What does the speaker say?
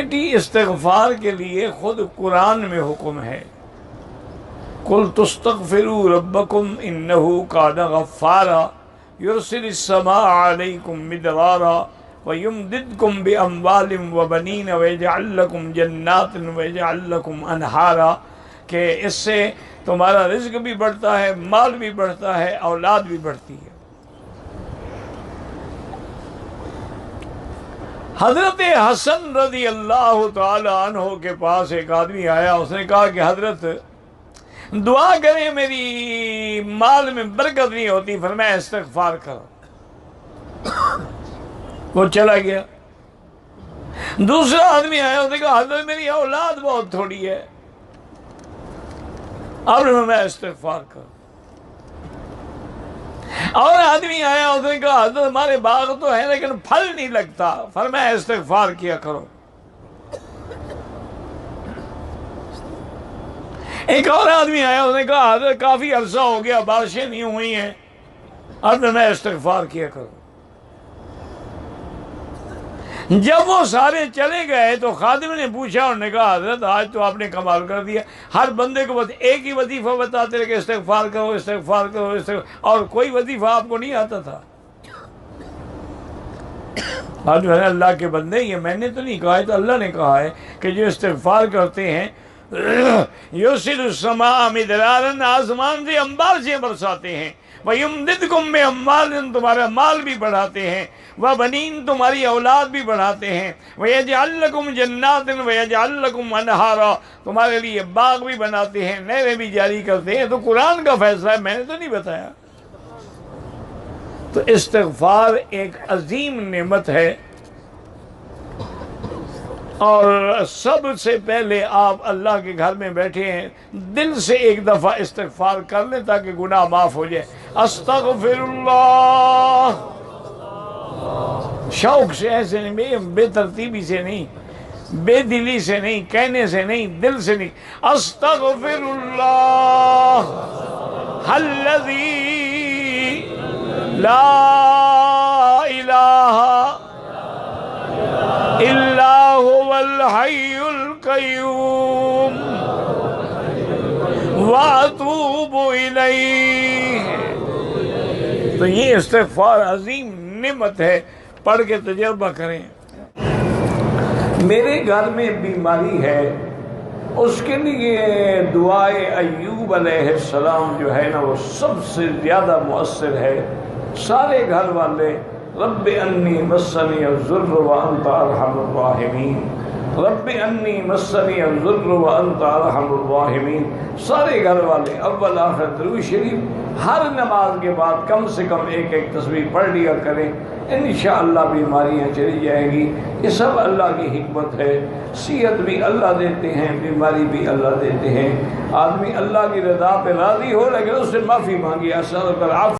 بیٹی استغفار کے لیے خود قرآن میں حکم ہے، قُلْ تُسْتَغْفِرُوا رَبَّكُمْ إِنَّهُ كَانَ غَفَّارًا يُرْسِلِ السَّمَاءَ عَلَيْكُمْ مِدْرَارًا وَيُمْدِدْكُمْ بِأَمْوَالٍ وَبَنِينَ وَيَجْعَلْ لَكُمْ جَنَّاتٍ وَيَجْعَلْ لَكُمْ أَنْهَارًا، کہ اس سے تمہارا رزق بھی بڑھتا ہے، مال بھی بڑھتا ہے، اولاد بھی بڑھتی ہے۔ حضرت حسن رضی اللہ تعالی عنہ کے پاس ایک آدمی آیا، اس نے کہا کہ حضرت دعا کریں، میری مال میں برکت نہیں ہوتی، فرمایا استغفار کرو۔ وہ چلا گیا۔ دوسرا آدمی آیا، اس نے کہا حضرت میری اولاد بہت تھوڑی ہے، اب میں استغفار کروں۔ اور آدمی آیا، اس نے کہا حضرت ہمارے باغ تو ہے لیکن پھل نہیں لگتا، فرمایا استغفار کیا کرو۔ ایک اور آدمی آیا، اس نے کہا حضرت کافی عرصہ ہو گیا بارشیں نہیں ہوئی ہیں، اب میں استغفار کیا کرو۔ جب وہ سارے چلے گئے تو خادم نے پوچھا، انہوں نے کہا حضرت آج تو آپ نے کمال کر دیا، ہر بندے کو بس ایک ہی وظیفہ بتاتے رہے کہ استغفار کرو استغفار کرو اور کوئی وظیفہ آپ کو نہیں آتا تھا۔ آج جو ہے اللہ کے بندے، یہ میں نے تو نہیں کہا ہے، تو اللہ نے کہا ہے کہ جو استغفار کرتے ہیں یرسل السماء مدرارا، آسمان سے انبار سے برساتے ہیں، وَيُمْدِدْكُمْ بِأَمْوَالٍ، تمہارا مال بھی بڑھاتے ہیں، وَبَنِينَ، تمہاری اولاد بھی بڑھاتے ہیں، وَيَجْعَلْ لَكُمْ جَنَّاتٍ وَيَجْعَلْ لَكُمْ أَنْهَارًا، تمہارے لیے باغ بھی بناتے ہیں، نہریں بھی جاری کرتے ہیں۔ تو قرآن کا فیصلہ ہے، میں نے تو نہیں بتایا۔ تو استغفار ایک عظیم نعمت ہے، اور سب سے پہلے آپ اللہ کے گھر میں بیٹھے ہیں، دل سے ایک دفعہ استغفار کر لیں تاکہ گناہ معاف ہو جائے۔ استغفر اللہ، شوق سے، ایسے نہیں، بے ترتیبی سے نہیں، بے دلی سے نہیں، کہنے سے نہیں، دل سے نہیں۔ استغفر اللہ الذی لا الہ الا هو الحی القیوم واتوب الیہ۔ تو یہ استغفار عظیم نعمت ہے، پڑھ کے تجربہ کریں۔ میرے گھر میں بیماری ہے، اس کے لیے دعائے ایوب علیہ السلام جو ہے نا وہ سب سے زیادہ مؤثر ہے۔ سارے گھر والے رب انی مسنی الضر وانت ارحم الراحمین، رب انی مسنی الضر وانت ارحم الراحمین، سارے گھر والے اول آخر درود شریف ہر نماز کے بعد کم سے کم ایک ایک تسبیح پڑھ لیا کریں، انشاءاللہ بیماریاں چلی جائیں گی۔ یہ سب اللہ کی حکمت ہے، صحت بھی اللہ دیتے ہیں، بیماری بھی اللہ دیتے ہیں۔ آدمی اللہ کی رضا پہ راضی ہو لیکن اس سے معافی مانگی، اصل پر